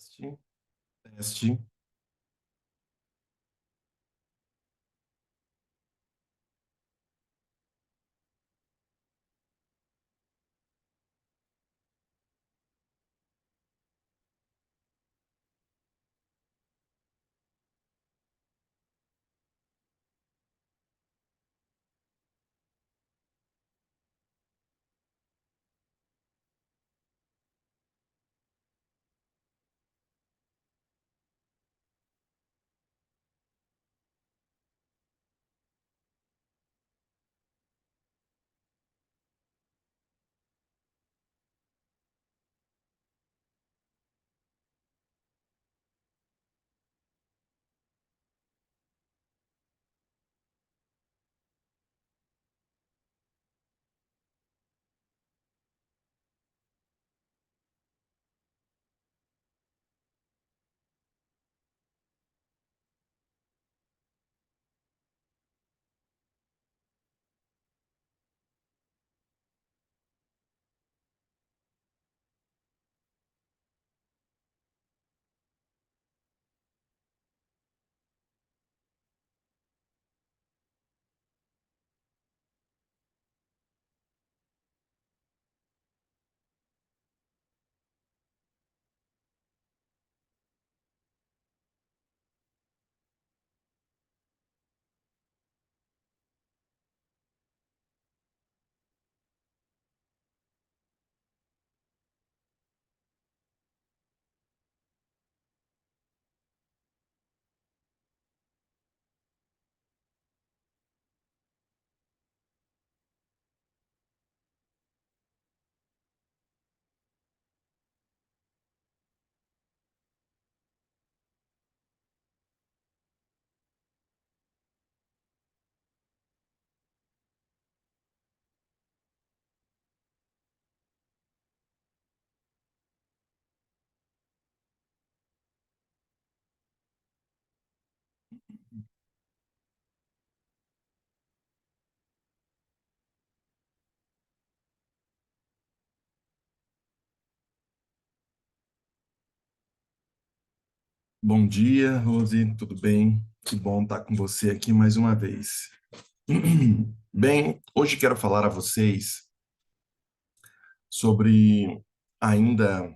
Teste, teste. Bom dia, Rose, tudo bem? Que bom estar com você aqui mais uma vez. Bem, hoje quero falar a vocês sobre, ainda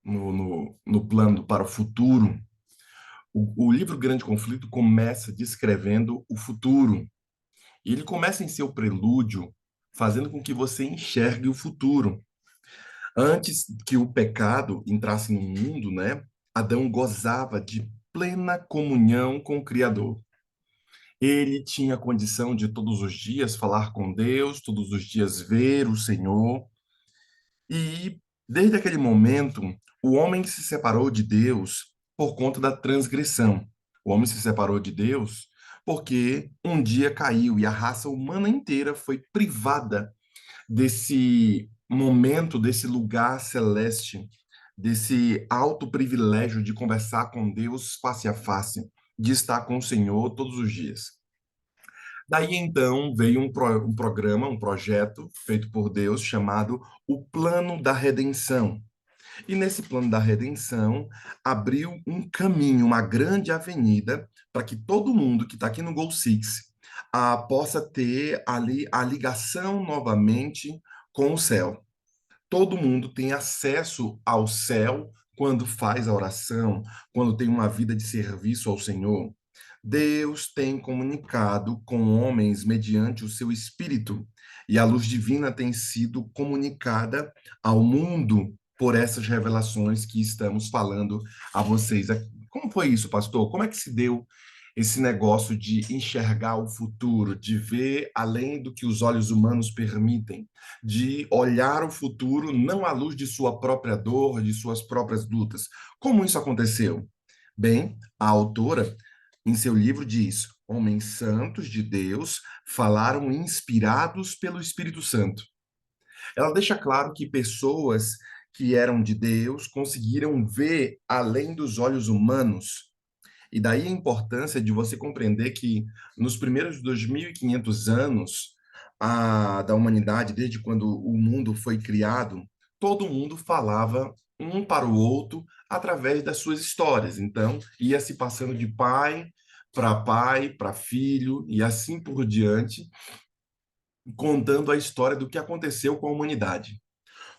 no plano para o futuro, o livro Grande Conflito começa descrevendo o futuro. E ele começa em seu prelúdio, fazendo com que você enxergue o futuro. Antes que o pecado entrasse no mundo, né, Adão gozava de plena comunhão com o Criador. Ele tinha condição de todos os dias falar com Deus, todos os dias ver o Senhor. E desde aquele momento, o homem se separou de Deus por conta da transgressão. O homem se separou de Deus porque um dia caiu e a raça humana inteira foi privada desse momento, desse lugar celeste, desse alto privilégio de conversar com Deus face a face, de estar com o Senhor todos os dias. Daí então veio um programa, um projeto feito por Deus chamado o Plano da Redenção. E nesse plano da redenção abriu um caminho, uma grande avenida para que todo mundo que está aqui no Goal Six possa ter ali a ligação novamente com o céu. Todo mundo tem acesso ao céu quando faz a oração, quando tem uma vida de serviço ao Senhor. Deus tem comunicado com homens mediante o seu espírito, e a luz divina tem sido comunicada ao mundo por essas revelações que estamos falando a vocês aqui. Como foi isso, pastor? Como é que se deu esse negócio de enxergar o futuro, de ver além do que os olhos humanos permitem, de olhar o futuro não à luz de sua própria dor, de suas próprias lutas? Como isso aconteceu? Bem, a autora, em seu livro, diz: homens santos de Deus falaram inspirados pelo Espírito Santo. Ela deixa claro que pessoas que eram de Deus conseguiram ver além dos olhos humanos. E daí a importância de você compreender que nos primeiros 2.500 anos da humanidade, desde quando o mundo foi criado, todo mundo falava um para o outro através das suas histórias. Então, ia se passando de pai, para filho e assim por diante, contando a história do que aconteceu com a humanidade.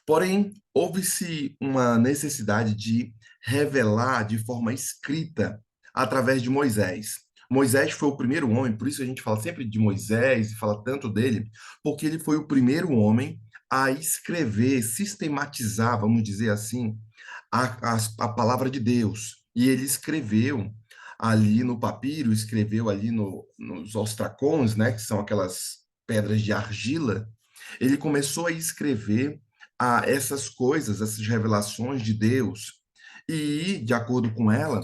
Porém, houve-se uma necessidade de revelar de forma escrita através de Moisés. Moisés foi o primeiro homem, por isso a gente fala sempre de Moisés e fala tanto dele, porque ele foi o primeiro homem a escrever, sistematizar, vamos dizer assim, a palavra de Deus. E ele escreveu ali no papiro, escreveu ali nos ostracons, né, que são aquelas pedras de argila. Ele começou a escrever essas coisas, essas revelações de Deus. E, de acordo com ela,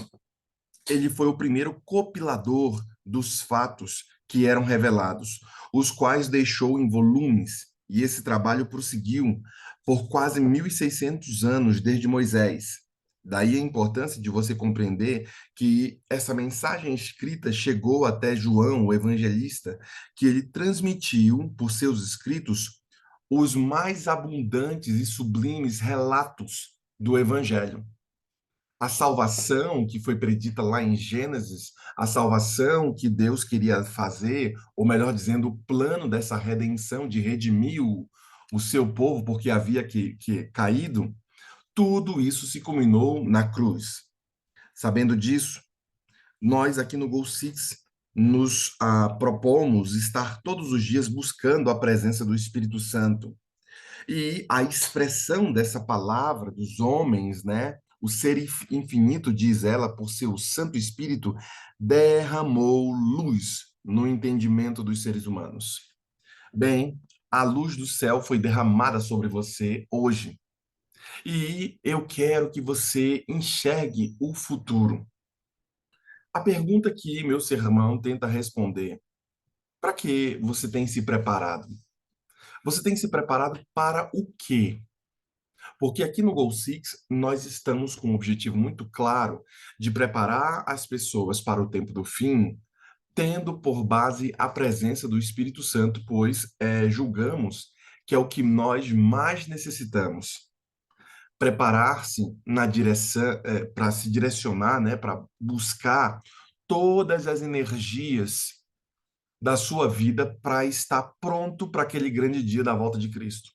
ele foi o primeiro compilador dos fatos que eram revelados, os quais deixou em volumes, e esse trabalho prosseguiu por quase 1.600 anos desde Moisés. Daí a importância de você compreender que essa mensagem escrita chegou até João, o evangelista, que ele transmitiu por seus escritos os mais abundantes e sublimes relatos do evangelho. A salvação que foi predita lá em Gênesis, a salvação que Deus queria fazer, ou melhor dizendo, o plano dessa redenção de redimir o seu povo porque havia que caído, tudo isso se culminou na cruz. Sabendo disso, nós aqui no Goal Six nos propomos estar todos os dias buscando a presença do Espírito Santo. E a expressão dessa palavra dos homens, né? O ser infinito, diz ela, por seu Santo Espírito, derramou luz no entendimento dos seres humanos. Bem, a luz do céu foi derramada sobre você hoje. E eu quero que você enxergue o futuro. A pergunta que meu sermão tenta responder: para que você tem se preparado? Você tem se preparado para o quê? Porque aqui no Goal Six nós estamos com um objetivo muito claro de preparar as pessoas para o tempo do fim, tendo por base a presença do Espírito Santo, pois julgamos que é o que nós mais necessitamos. Preparar-se na direção, para se direcionar, né, para buscar todas as energias da sua vida para estar pronto para aquele grande dia da volta de Cristo.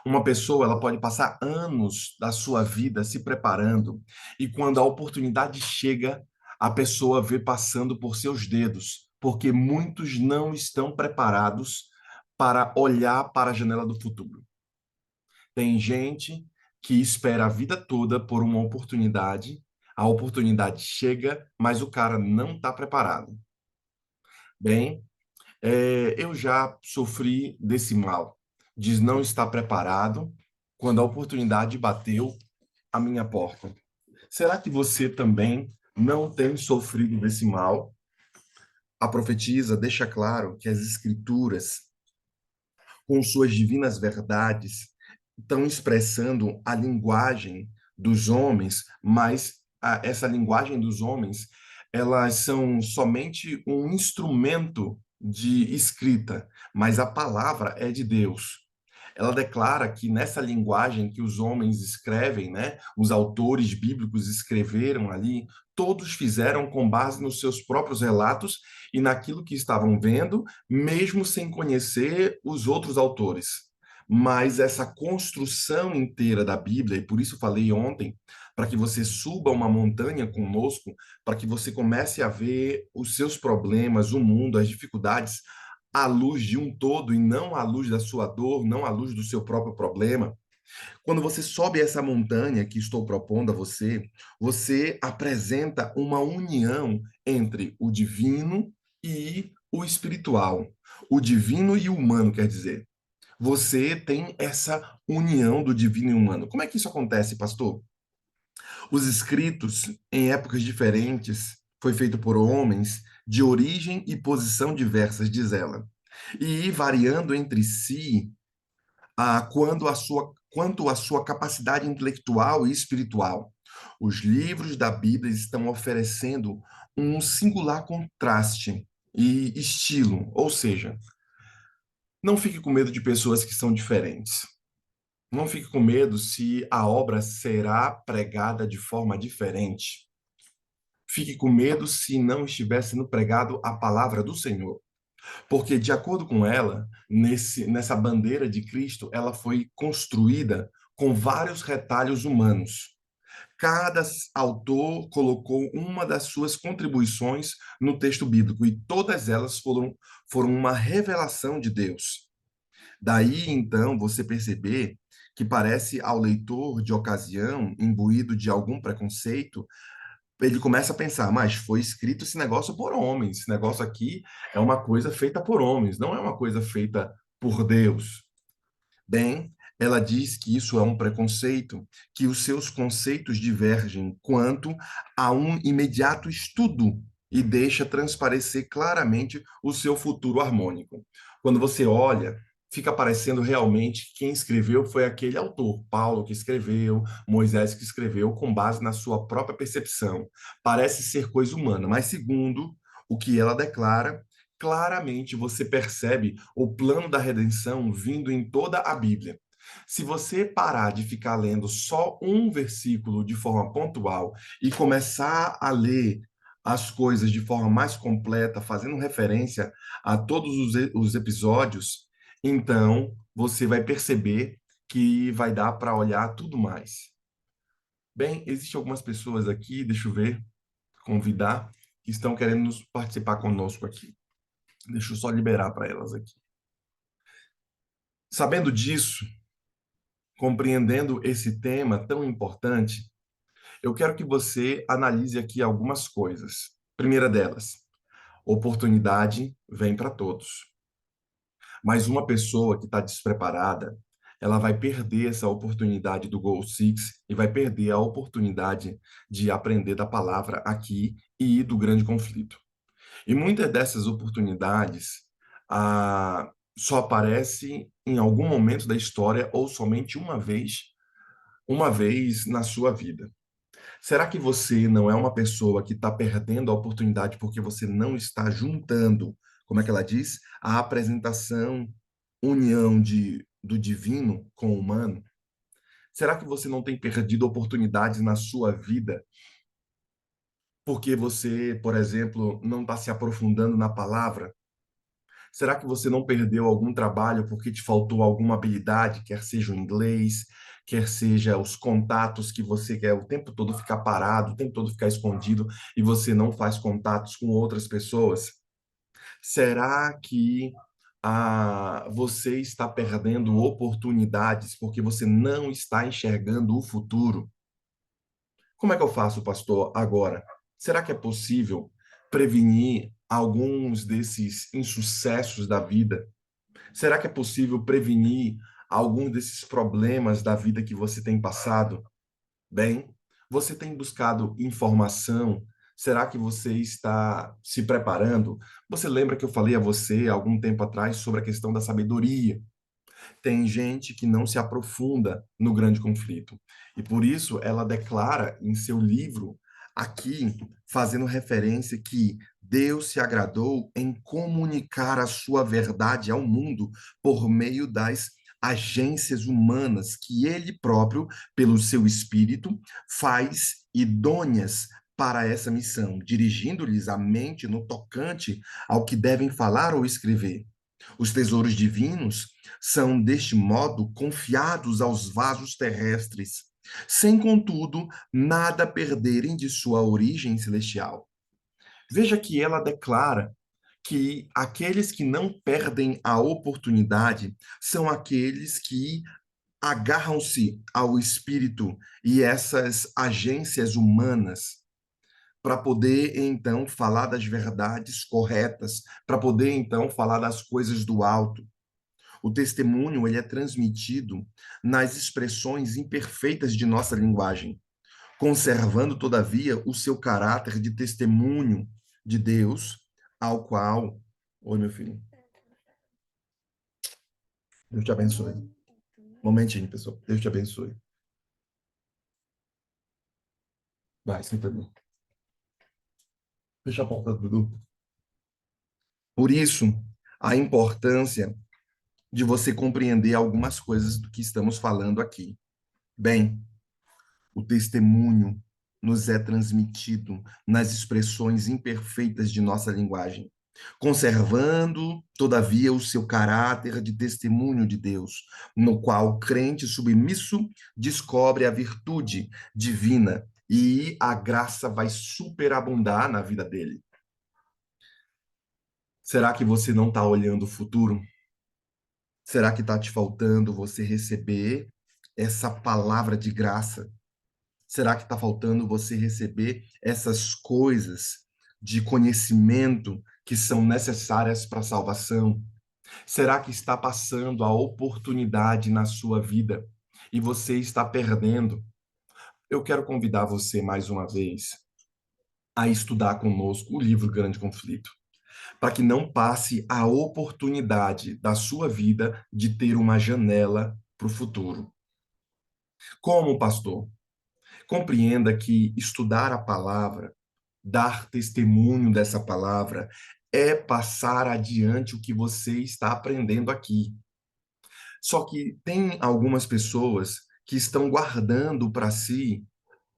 Uma pessoa, ela pode passar anos da sua vida se preparando e quando a oportunidade chega, a pessoa vê passando por seus dedos, porque muitos não estão preparados para olhar para a janela do futuro. Tem gente que espera a vida toda por uma oportunidade, a oportunidade chega, mas o cara não está preparado. Bem, eu já sofri desse mal, de não estar preparado quando a oportunidade bateu à minha porta. Será que você também não tem sofrido desse mal? A profetisa deixa claro que as escrituras, com suas divinas verdades, estão expressando a linguagem dos homens, mas essa linguagem dos homens, elas são somente um instrumento de escrita, mas a palavra é de Deus. Ela declara que nessa linguagem que os homens escrevem, né, os autores bíblicos escreveram ali, todos fizeram com base nos seus próprios relatos e naquilo que estavam vendo, mesmo sem conhecer os outros autores. Mas essa construção inteira da Bíblia, e por isso falei ontem, para que você suba uma montanha conosco, para que você comece a ver os seus problemas, o mundo, as dificuldades, à luz de um todo e não à luz da sua dor, não à luz do seu próprio problema. Quando você sobe essa montanha que estou propondo a você, você apresenta uma união entre o divino e o espiritual. O divino e o humano, quer dizer. Você tem essa união do divino e humano. Como é que isso acontece, pastor? Os escritos, em épocas diferentes, foi feito por homens de origem e posição diversas, diz ela, e variando entre si quanto à sua capacidade intelectual e espiritual. Os livros da Bíblia estão oferecendo um singular contraste e estilo, ou seja, não fique com medo de pessoas que são diferentes. Não fique com medo se a obra será pregada de forma diferente. Fique com medo se não estiver sendo pregado a palavra do Senhor. Porque, de acordo com ela, nessa bandeira de Cristo, ela foi construída com vários retalhos humanos. Cada autor colocou uma das suas contribuições no texto bíblico e todas elas foram uma revelação de Deus. Daí, então, você perceber que parece ao leitor de ocasião, imbuído de algum preconceito, ele começa a pensar, mas foi escrito esse negócio por homens, esse negócio aqui é uma coisa feita por homens, não é uma coisa feita por Deus. Bem, ela diz que isso é um preconceito, que os seus conceitos divergem quanto a um imediato estudo e deixa transparecer claramente o seu futuro harmônico. Quando você olha, fica parecendo realmente que quem escreveu foi aquele autor, Paulo que escreveu, Moisés que escreveu, com base na sua própria percepção. Parece ser coisa humana, mas segundo o que ela declara, claramente você percebe o plano da redenção vindo em toda a Bíblia. Se você parar de ficar lendo só um versículo de forma pontual e começar a ler as coisas de forma mais completa, fazendo referência a todos os episódios, então você vai perceber que vai dar para olhar tudo mais. Bem, existem algumas pessoas aqui, deixa eu ver, convidar, que estão querendo participar conosco aqui. Deixa eu só liberar para elas aqui. Sabendo disso, compreendendo esse tema tão importante, eu quero que você analise aqui algumas coisas. Primeira delas, oportunidade vem para todos. Mas uma pessoa que está despreparada, ela vai perder essa oportunidade do Goal Six e vai perder a oportunidade de aprender da palavra aqui e do grande conflito. E muitas dessas oportunidades só aparecem em algum momento da história ou somente uma vez na sua vida. Será que você não é uma pessoa que está perdendo a oportunidade porque você não está juntando, como é que ela diz, a apresentação, união do divino com o humano? Será que você não tem perdido oportunidades na sua vida porque você, por exemplo, não está se aprofundando na palavra? Será que você não perdeu algum trabalho porque te faltou alguma habilidade, quer seja o inglês, quer seja os contatos que você quer o tempo todo ficar parado, o tempo todo ficar escondido e você não faz contatos com outras pessoas? Será que você está perdendo oportunidades porque você não está enxergando o futuro? Como é que eu faço, pastor, agora? Será que é possível prevenir alguns desses insucessos da vida? Será que é possível prevenir algum desses problemas da vida que você tem passado? Bem, você tem buscado informação? Será que você está se preparando? Você lembra que eu falei a você algum tempo atrás sobre a questão da sabedoria? Tem gente que não se aprofunda no grande conflito. E por isso ela declara em seu livro, aqui, fazendo referência que Deus se agradou em comunicar a sua verdade ao mundo por meio das agências humanas que ele próprio, pelo seu espírito, faz idôneas para essa missão, dirigindo-lhes a mente no tocante ao que devem falar ou escrever. Os tesouros divinos são, deste modo, confiados aos vasos terrestres, sem, contudo, nada perderem de sua origem celestial. Veja que ela declara que aqueles que não perdem a oportunidade são aqueles que agarram-se ao espírito e essas agências humanas para poder então falar das verdades corretas, para poder então falar das coisas do alto. O testemunho ele é transmitido nas expressões imperfeitas de nossa linguagem, conservando, todavia, o seu caráter de testemunho de Deus, ao qual. Oi, meu filho. Deus te abençoe. Momentinho, pessoal. Deus te abençoe. Vai, senta ali. Fecha a porta, Dudu. Por isso, a importância de você compreender algumas coisas do que estamos falando aqui. Bem, o testemunho nos é transmitido nas expressões imperfeitas de nossa linguagem, conservando, todavia, o seu caráter de testemunho de Deus, no qual o crente submisso descobre a virtude divina e a graça vai superabundar na vida dele. Será que você não está olhando o futuro? Será que está te faltando você receber essa palavra de graça? Será que está faltando você receber essas coisas de conhecimento que são necessárias para a salvação? Será que está passando a oportunidade na sua vida e você está perdendo? Eu quero convidar você mais uma vez a estudar conosco o livro Grande Conflito, para que não passe a oportunidade da sua vida de ter uma janela para o futuro. Como pastor? Compreenda que estudar a palavra, dar testemunho dessa palavra, é passar adiante o que você está aprendendo aqui. Só que tem algumas pessoas que estão guardando para si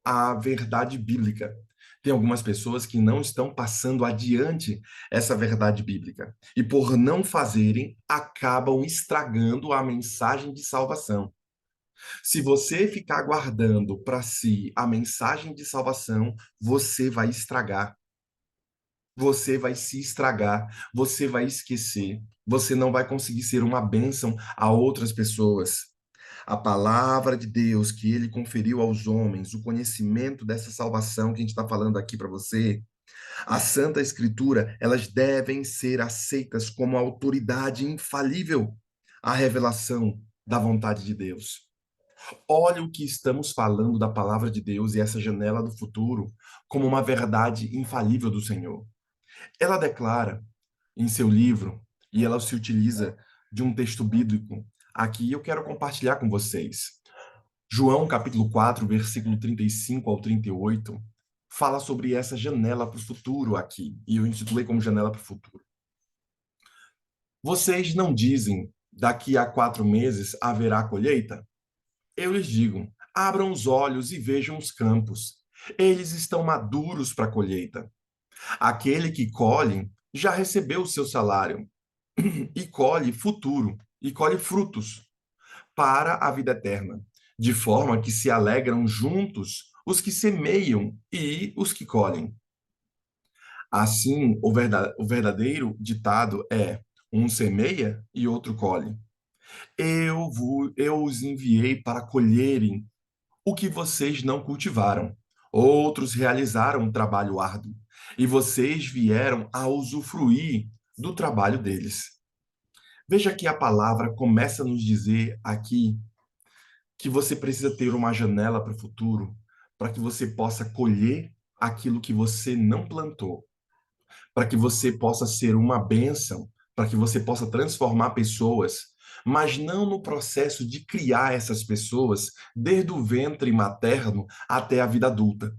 a verdade bíblica. Tem algumas pessoas que não estão passando adiante essa verdade bíblica. E por não fazerem, acabam estragando a mensagem de salvação. Se você ficar guardando para si a mensagem de salvação, você vai estragar. Você vai se estragar, você vai esquecer, você não vai conseguir ser uma bênção a outras pessoas. A palavra de Deus que ele conferiu aos homens, o conhecimento dessa salvação que a gente está falando aqui para você, a Santa Escritura, elas devem ser aceitas como autoridade infalível à revelação da vontade de Deus. Olha o que estamos falando da palavra de Deus e essa janela do futuro como uma verdade infalível do Senhor. Ela declara em seu livro, e ela se utiliza de um texto bíblico. Aqui eu quero compartilhar com vocês. João, capítulo 4, versículo 35 ao 38, fala sobre essa janela para o futuro aqui, e eu intitulei como janela para o futuro. Vocês não dizem, daqui a 4 meses haverá colheita? Eu lhes digo, abram os olhos e vejam os campos. Eles estão maduros para a colheita. Aquele que colhe já recebeu o seu salário e colhe futuro, e colhe frutos para a vida eterna, de forma que se alegram juntos os que semeiam e os que colhem. Assim, o verdadeiro ditado é: um semeia e outro colhe. Eu os enviei para colherem o que vocês não cultivaram. Outros realizaram um trabalho árduo, e vocês vieram a usufruir do trabalho deles. Veja que a palavra começa a nos dizer aqui que você precisa ter uma janela para o futuro, para que você possa colher aquilo que você não plantou, para que você possa ser uma bênção, para que você possa transformar pessoas, mas não no processo de criar essas pessoas desde o ventre materno até a vida adulta.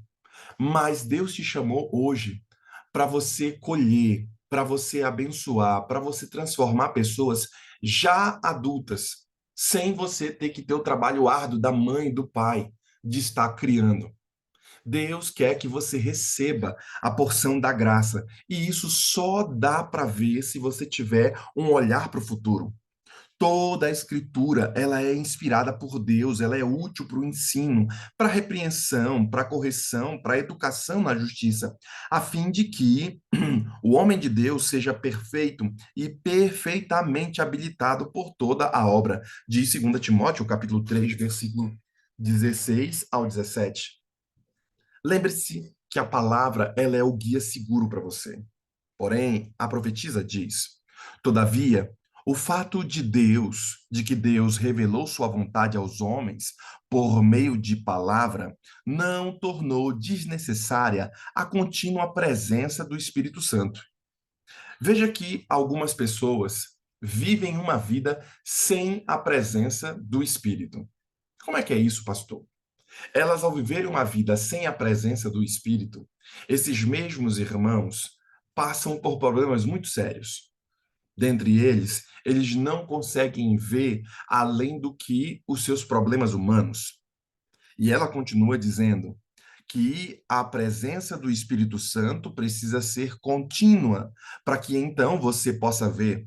Mas Deus te chamou hoje para você colher, para você abençoar, para você transformar pessoas já adultas, sem você ter que ter o trabalho árduo da mãe e do pai de estar criando. Deus quer que você receba a porção da graça, e isso só dá para ver se você tiver um olhar para o futuro. Toda a escritura, ela é inspirada por Deus, ela é útil para o ensino, para a repreensão, para a correção, para a educação na justiça, a fim de que o homem de Deus seja perfeito e perfeitamente habilitado por toda a obra. Diz 2 Timóteo, capítulo 3, versículo 16 ao 17. Lembre-se que a palavra, ela é o guia seguro para você. Porém, a profetisa diz: todavia, o fato de que Deus revelou sua vontade aos homens por meio de palavra, não tornou desnecessária a contínua presença do Espírito Santo. Veja que algumas pessoas vivem uma vida sem a presença do Espírito. Como é que é isso, pastor? Elas, ao viverem uma vida sem a presença do Espírito, esses mesmos irmãos passam por problemas muito sérios dentre eles, eles não conseguem ver além do que os seus problemas humanos. E ela continua dizendo que a presença do Espírito Santo precisa ser contínua, para que então você possa ver.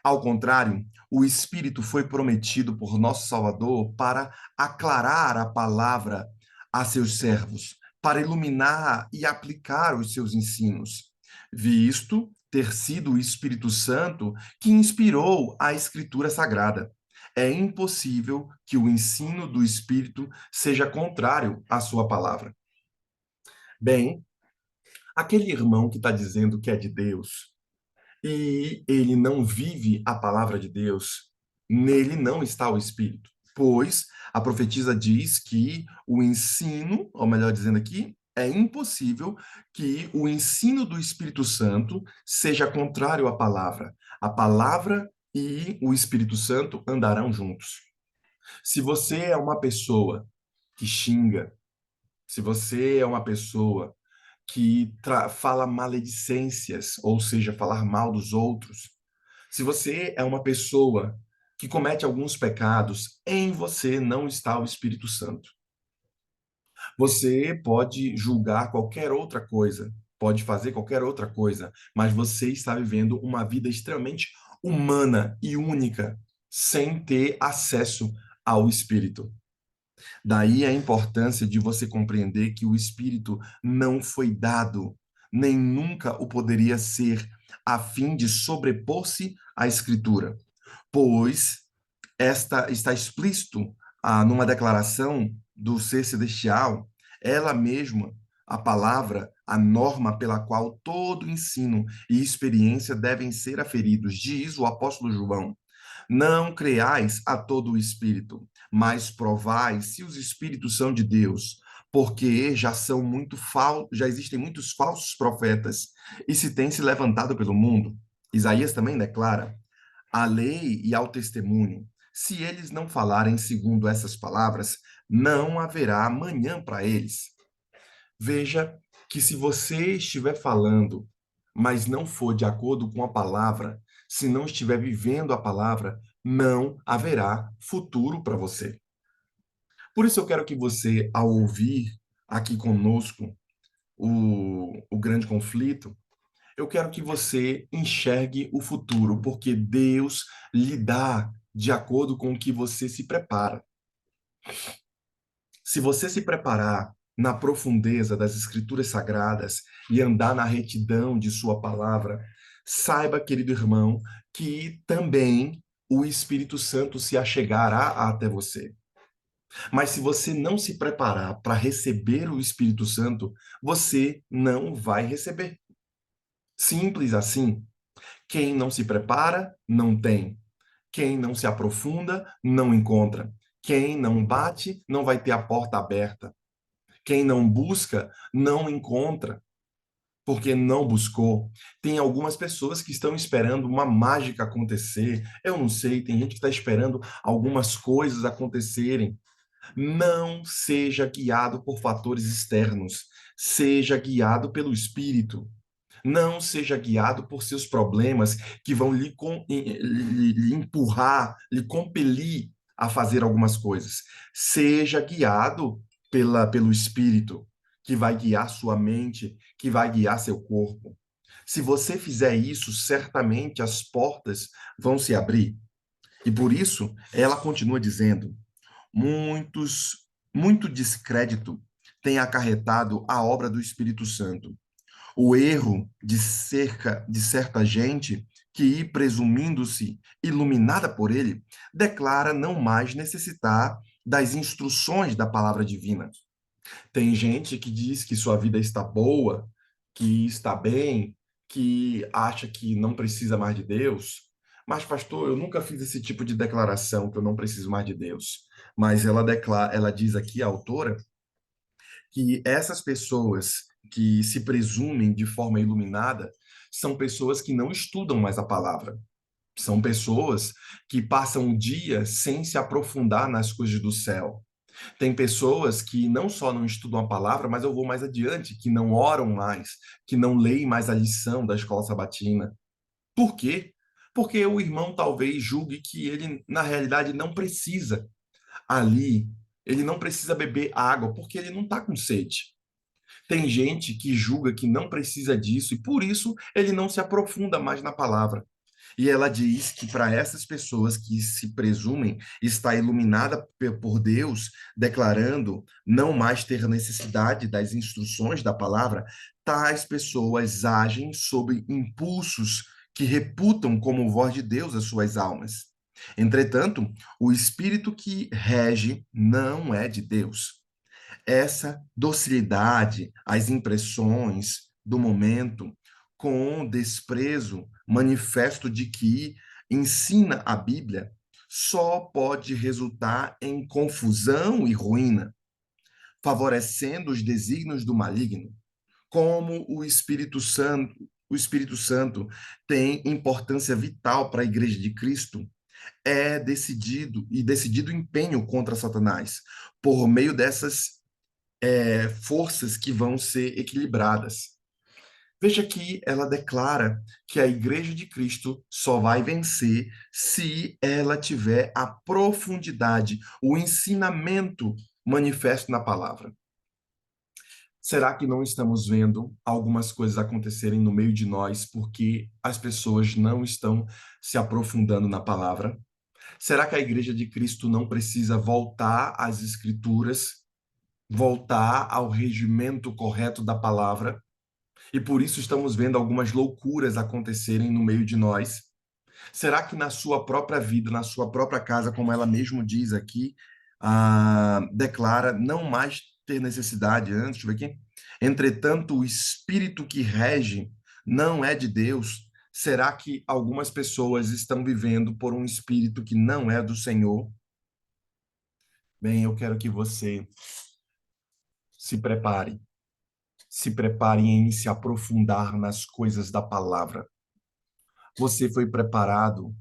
Ao contrário, o Espírito foi prometido por nosso Salvador para aclarar a palavra a seus servos, para iluminar e aplicar os seus ensinos, visto ter sido o Espírito Santo que inspirou a Escritura Sagrada. É impossível que o ensino do Espírito seja contrário à sua palavra. Bem, aquele irmão que está dizendo que é de Deus, e ele não vive a palavra de Deus, nele não está o Espírito. Pois a profetisa diz que o ensino, ou melhor dizendo aqui, é impossível que o ensino do Espírito Santo seja contrário à palavra. A palavra e o Espírito Santo andarão juntos. Se você é uma pessoa que xinga, se você é uma pessoa que fala maledicências, ou seja, falar mal dos outros, se você é uma pessoa que comete alguns pecados, em você não está o Espírito Santo. Você pode julgar qualquer outra coisa, pode fazer qualquer outra coisa, mas você está vivendo uma vida extremamente humana e única, sem ter acesso ao Espírito. Daí a importância de você compreender que o Espírito não foi dado, nem nunca o poderia ser, a fim de sobrepor-se à Escritura, pois esta está explícito numa declaração do ser celestial, ela mesma, a palavra, a norma pela qual todo ensino e experiência devem ser aferidos, diz o apóstolo João. Não creais a todo o espírito, mas provai se os espíritos são de Deus, porque já existem muitos falsos profetas e se tem se levantado pelo mundo. Isaías também declara: à lei e ao testemunho. Se eles não falarem segundo essas palavras, não haverá amanhã para eles. Veja que se você estiver falando, mas não for de acordo com a palavra, se não estiver vivendo a palavra, não haverá futuro para você. Por isso eu quero que você, ao ouvir aqui conosco o grande conflito, eu quero que você enxergue o futuro, porque Deus lhe dá de acordo com o que você se prepara. Se você se preparar na profundeza das Escrituras Sagradas e andar na retidão de Sua palavra, saiba, querido irmão, que também o Espírito Santo se achegará até você. Mas se você não se preparar para receber o Espírito Santo, você não vai receber. Simples assim. Quem não se prepara, não tem. Quem não se aprofunda, não encontra. Quem não bate, não vai ter a porta aberta. Quem não busca, não encontra, porque não buscou. Tem algumas pessoas que estão esperando uma mágica acontecer. Eu não sei, tem gente que está esperando algumas coisas acontecerem. Não seja guiado por fatores externos. Seja guiado pelo Espírito. Não seja guiado por seus problemas que vão lhe empurrar, lhe compelir a fazer algumas coisas. Seja guiado pelo Espírito, que vai guiar sua mente, que vai guiar seu corpo. Se você fizer isso, certamente as portas vão se abrir. E por isso, ela continua dizendo: muito descrédito tem acarretado a obra do Espírito Santo. O erro de certa gente que, presumindo-se iluminada por ele, declara não mais necessitar das instruções da palavra divina. Tem gente que diz que sua vida está boa, que está bem, que acha que não precisa mais de Deus. Mas, pastor, eu nunca fiz esse tipo de declaração que eu não preciso mais de Deus. Mas ela diz aqui, a autora, que essas pessoas que se presumem de forma iluminada são pessoas que não estudam mais a palavra. São pessoas que passam o dia sem se aprofundar nas coisas do céu. Tem pessoas que não só não estudam a palavra, mas eu vou mais adiante, que não oram mais, que não leem mais a lição da escola sabatina. Por quê? Porque o irmão talvez julgue que ele, na realidade, não precisa ali, ele não precisa beber água, porque ele não está com sede. Tem gente que julga que não precisa disso e por isso ele não se aprofunda mais na palavra. E ela diz que para essas pessoas que se presumem estar iluminada por Deus, declarando não mais ter necessidade das instruções da palavra, tais pessoas agem sob impulsos que reputam como voz de Deus as suas almas. Entretanto, o espírito que rege não é de Deus. Essa docilidade às impressões do momento, com desprezo manifesto de que ensina a Bíblia, só pode resultar em confusão e ruína, favorecendo os desígnios do maligno. Como o Espírito Santo tem importância vital para a Igreja de Cristo, é decidido empenho contra Satanás, por meio dessas forças que vão ser equilibradas. Veja que ela declara que a Igreja de Cristo só vai vencer se ela tiver a profundidade, o ensinamento manifesto na palavra. Será que não estamos vendo algumas coisas acontecerem no meio de nós porque as pessoas não estão se aprofundando na palavra? Será que a Igreja de Cristo não precisa voltar às Escrituras, voltar ao regimento correto da palavra? E por isso estamos vendo algumas loucuras acontecerem no meio de nós. Será que na sua própria vida, na sua própria casa, como ela mesmo diz aqui, declara não mais ter necessidade antes, deixa eu ver aqui. Entretanto, o espírito que rege não é de Deus. Será que algumas pessoas estão vivendo por um espírito que não é do Senhor? Bem, eu quero que você se prepare. Se prepare em se aprofundar nas coisas da palavra. Você foi preparado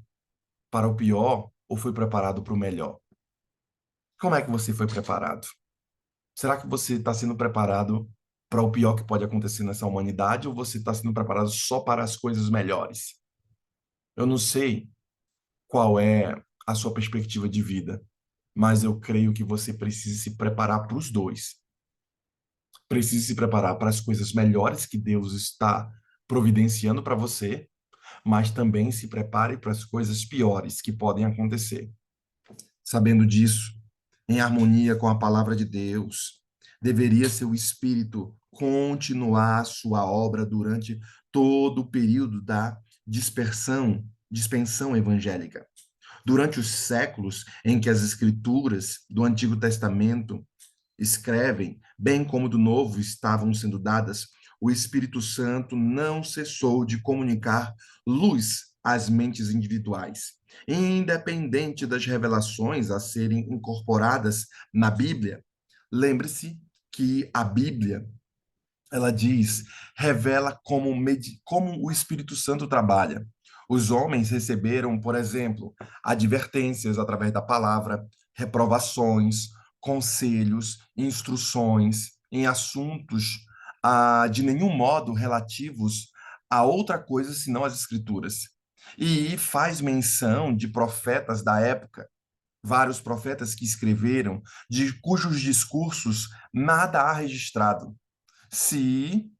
para o pior ou foi preparado para o melhor? Como é que você foi preparado? Será que você está sendo preparado para o pior que pode acontecer nessa humanidade ou você está sendo preparado só para as coisas melhores? Eu não sei qual é a sua perspectiva de vida, mas eu creio que você precisa se preparar para os dois. Precisa se preparar para as coisas melhores que Deus está providenciando para você, mas também se prepare para as coisas piores que podem acontecer. Sabendo disso, em harmonia com a palavra de Deus, deveria seu espírito continuar a sua obra durante todo o período da dispensão evangélica. Durante os séculos em que as escrituras do Antigo Testamento escrevem, bem como do Novo estavam sendo dadas, o Espírito Santo não cessou de comunicar luz às mentes individuais. Independente das revelações a serem incorporadas na Bíblia, lembre-se que a Bíblia, ela diz, revela como o Espírito Santo trabalha. Os homens receberam, por exemplo, advertências através da palavra, reprovações, conselhos, instruções em assuntos de nenhum modo relativos a outra coisa senão as Escrituras. E faz menção de profetas da época, vários profetas que escreveram, de cujos discursos nada há registrado. Se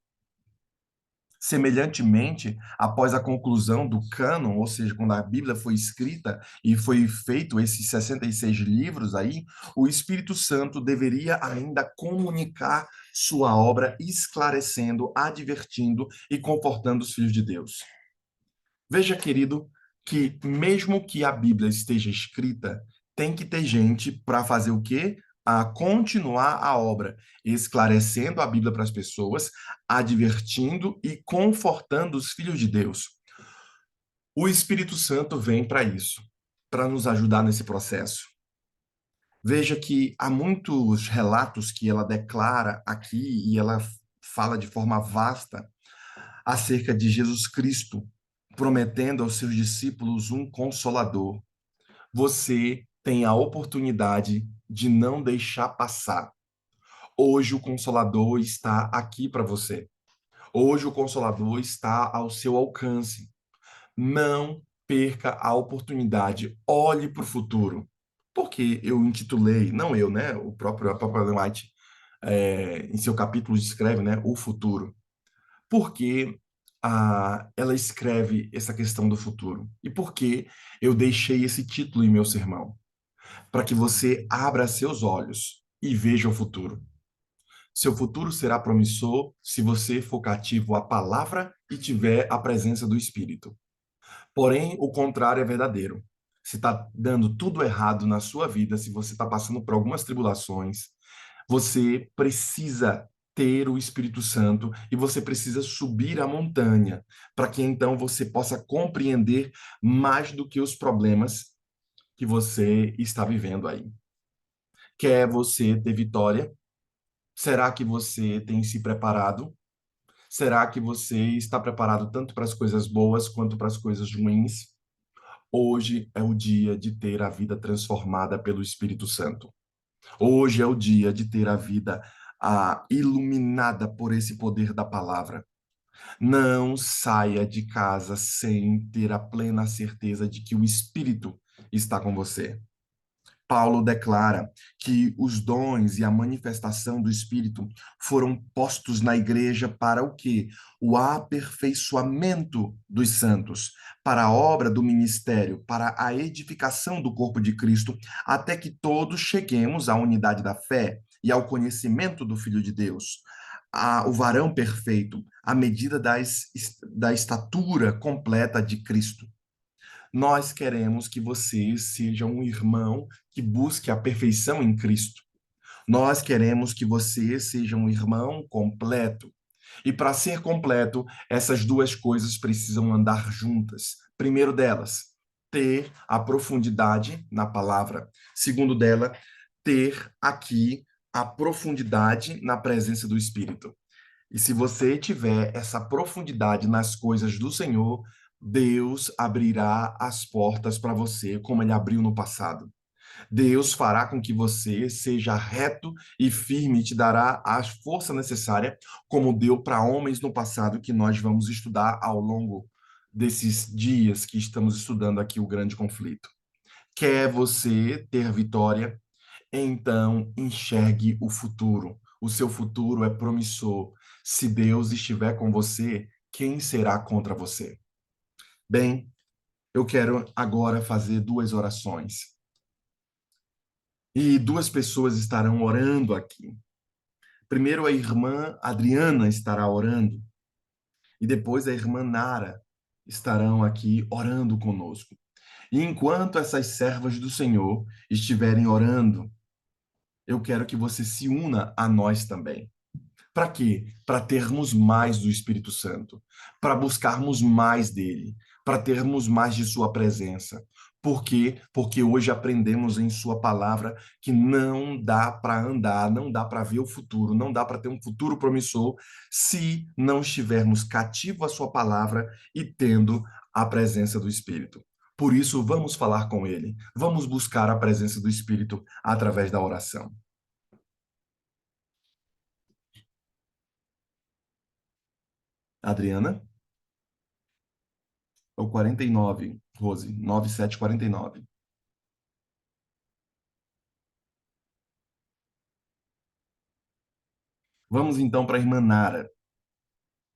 Semelhantemente, após a conclusão do cânon, ou seja, quando a Bíblia foi escrita e foi feito esses 66 livros aí, o Espírito Santo deveria ainda comunicar sua obra, esclarecendo, advertindo e confortando os filhos de Deus. Veja, querido, que mesmo que a Bíblia esteja escrita, tem que ter gente para fazer o quê? A continuar a obra, esclarecendo a Bíblia para as pessoas, advertindo e confortando os filhos de Deus. O Espírito Santo vem para isso, para nos ajudar nesse processo. Veja que há muitos relatos que ela declara aqui e ela fala de forma vasta acerca de Jesus Cristo, prometendo aos seus discípulos um consolador. Você tem a oportunidade de não deixar passar. Hoje o consolador está aqui para você. Hoje o consolador está ao seu alcance. Não perca a oportunidade, olhe para o futuro. Porque eu intitulei, não eu, né? A própria Ellen White, em seu capítulo descreve, né, o futuro. Porque ela escreve essa questão do futuro? E por que eu deixei esse título em meu sermão? Para que você abra seus olhos e veja o futuro. Seu futuro será promissor se você for cativo à palavra e tiver a presença do Espírito. Porém, o contrário é verdadeiro. Se está dando tudo errado na sua vida, se você está passando por algumas tribulações, você precisa ter o Espírito Santo e você precisa subir a montanha para que então você possa compreender mais do que os problemas que você está vivendo aí. Quer você ter vitória? Será que você tem se preparado? Será que você está preparado tanto para as coisas boas quanto para as coisas ruins? Hoje é o dia de ter a vida transformada pelo Espírito Santo. Hoje é o dia de ter a vida iluminada por esse poder da palavra. Não saia de casa sem ter a plena certeza de que o Espírito está com você. Paulo declara que os dons e a manifestação do Espírito foram postos na igreja para o quê? O aperfeiçoamento dos santos, para a obra do ministério, para a edificação do corpo de Cristo, até que todos cheguemos à unidade da fé e ao conhecimento do Filho de Deus. O varão perfeito, à medida da estatura completa de Cristo. Nós queremos que você seja um irmão que busque a perfeição em Cristo. Nós queremos que você seja um irmão completo. E para ser completo, essas duas coisas precisam andar juntas. Primeiro delas, ter a profundidade na palavra. Segundo dela, ter aqui a profundidade na presença do Espírito. E se você tiver essa profundidade nas coisas do Senhor, Deus abrirá as portas para você, como ele abriu no passado. Deus fará com que você seja reto e firme e te dará a força necessária, como deu para homens no passado, que nós vamos estudar ao longo desses dias que estamos estudando aqui o grande conflito. Quer você ter vitória? Então, enxergue o futuro. O seu futuro é promissor. Se Deus estiver com você, quem será contra você? Bem, eu quero agora fazer duas orações. E duas pessoas estarão orando aqui. Primeiro, a irmã Adriana estará orando. E depois, a irmã Nara estarão aqui orando conosco. E enquanto essas servas do Senhor estiverem orando, eu quero que você se una a nós também. Para quê? Para termos mais do Espírito Santo, para buscarmos mais dele, para termos mais de sua presença. Por quê? Porque hoje aprendemos em sua palavra que não dá para andar, não dá para ver o futuro, não dá para ter um futuro promissor se não estivermos cativo à sua palavra e tendo a presença do Espírito. Por isso, vamos falar com ele, vamos buscar a presença do Espírito através da oração. Adriana? É o 49, Rose, 9749. Vamos então para a irmã Nara,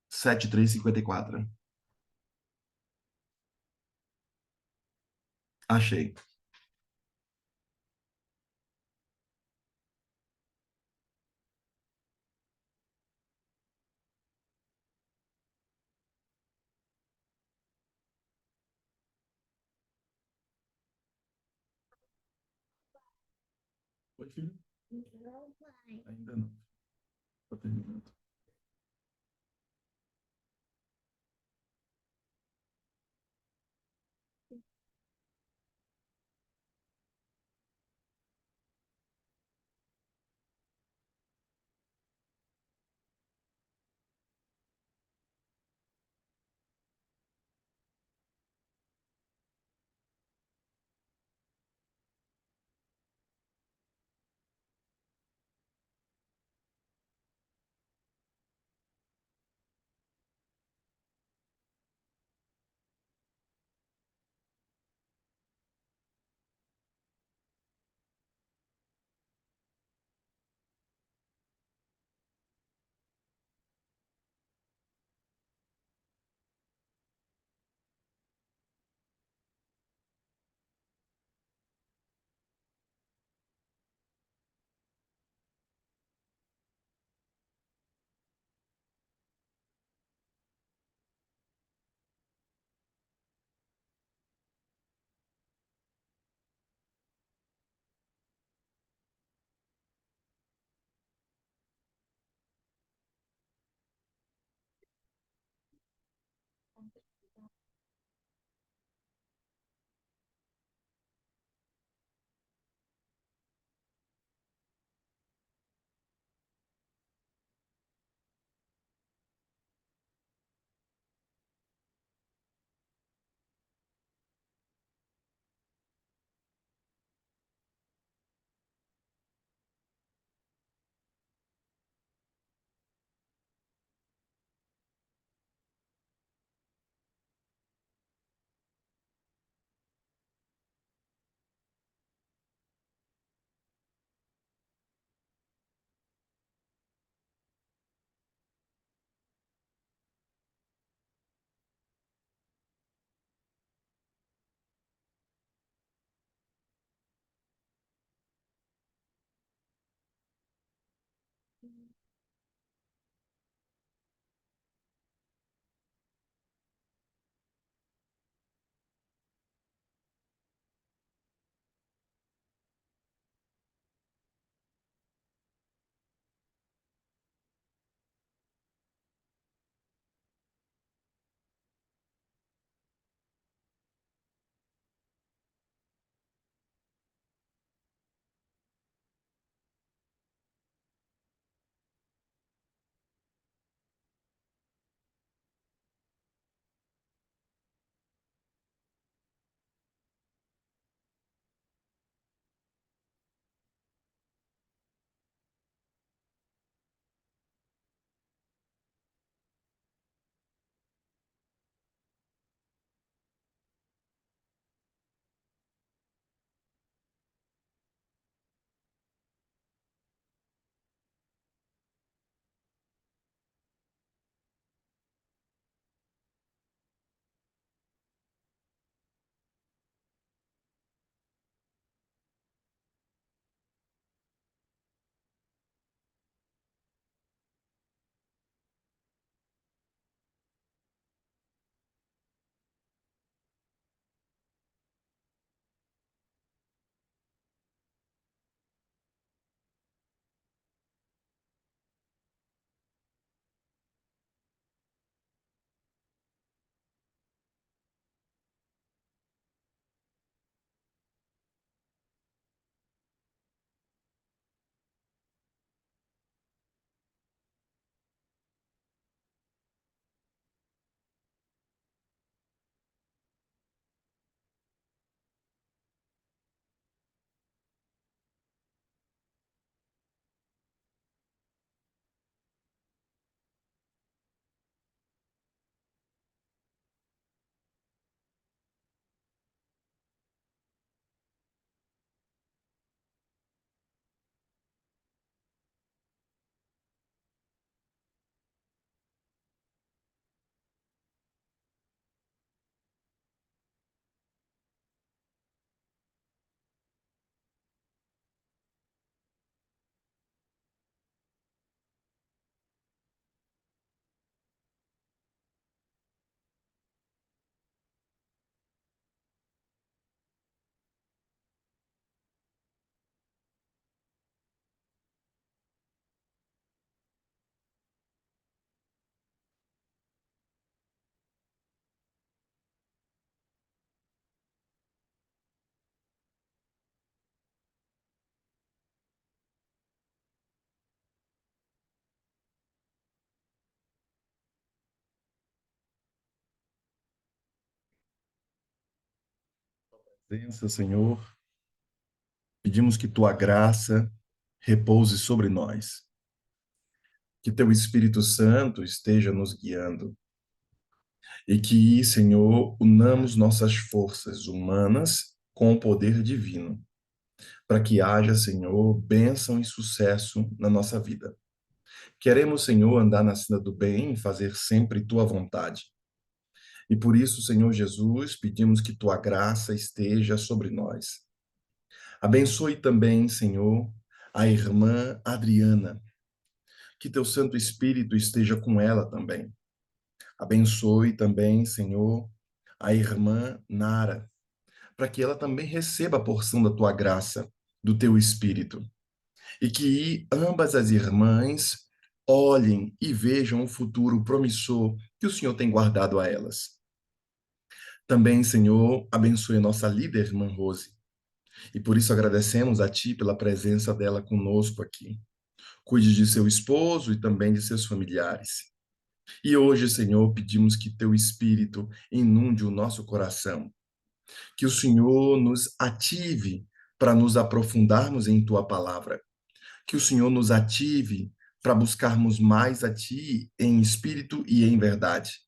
7354. Achei. Oi, filho? Ainda não. Estou terminando. Presença, Senhor, pedimos que tua graça repouse sobre nós, que teu Espírito Santo esteja nos guiando e que, Senhor, unamos nossas forças humanas com o poder divino, para que haja, Senhor, bênção e sucesso na nossa vida. Queremos, Senhor, andar na senda do bem e fazer sempre tua vontade. E por isso, Senhor Jesus, pedimos que tua graça esteja sobre nós. Abençoe também, Senhor, a irmã Adriana, que teu Santo Espírito esteja com ela também. Abençoe também, Senhor, a irmã Nara, para que ela também receba a porção da tua graça, do teu Espírito, e que ambas as irmãs olhem e vejam o futuro promissor que o Senhor tem guardado a elas. Também, Senhor, abençoe a nossa líder, irmã Rose, e por isso agradecemos a Ti pela presença dela conosco aqui. Cuide de seu esposo e também de seus familiares. E hoje, Senhor, pedimos que Teu Espírito inunde o nosso coração, que o Senhor nos ative para nos aprofundarmos em Tua palavra, que o Senhor nos ative para buscarmos mais a Ti em espírito e em verdade.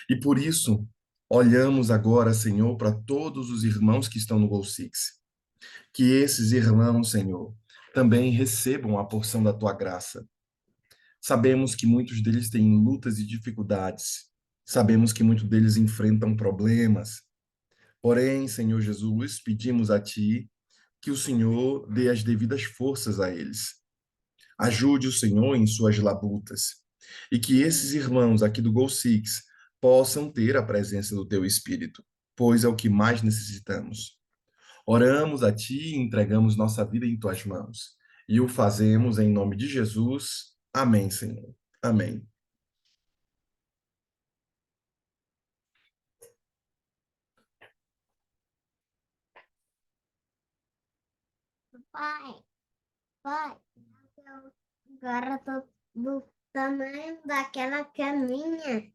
E por isso, olhamos agora, Senhor, para todos os irmãos que estão no Gol Six. Que esses irmãos, Senhor, também recebam a porção da Tua graça. Sabemos que muitos deles têm lutas e dificuldades. Sabemos que muitos deles enfrentam problemas. Porém, Senhor Jesus, pedimos a Ti que o Senhor dê as devidas forças a eles. Ajude o Senhor em suas labutas. E que esses irmãos aqui do Gol Six possam ter a presença do Teu Espírito, pois é o que mais necessitamos. Oramos a Ti e entregamos nossa vida em Tuas mãos. E o fazemos em nome de Jesus. Amém, Senhor. Amém. Pai, pai, agora tô do tamanho daquela caminha.